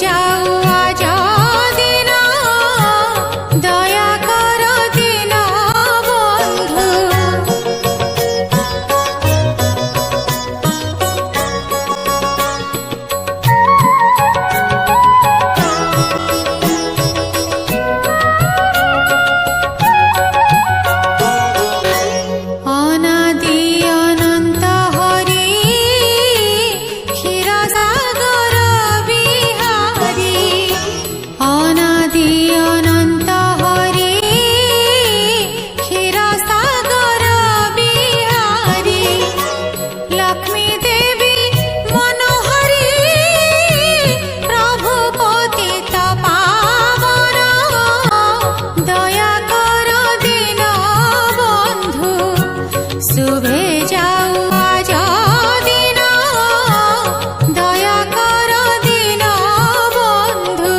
যাও আজ দিন দয়া কর দিন বন্ধু। অনাদি অনন্ত হরি ক্ষীরসাগর বিহারী, অনাদি অনন্ত হরি ক্ষীরসাগর বিহারী, লক্ষ্মী দেবী মনোহরি প্রভু পতিত পাবন দয়া কর দিন বন্ধু। শুভে যাও আজ দিন দয়া কর দিন বন্ধু।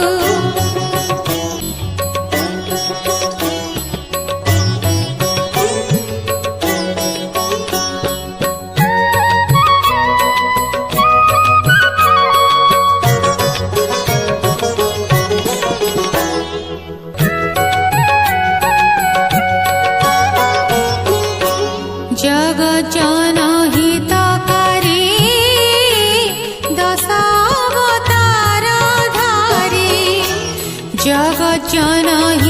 জগজ্জনহিতকারী দশাবতার ধারী, জগজ্জনহিতকারী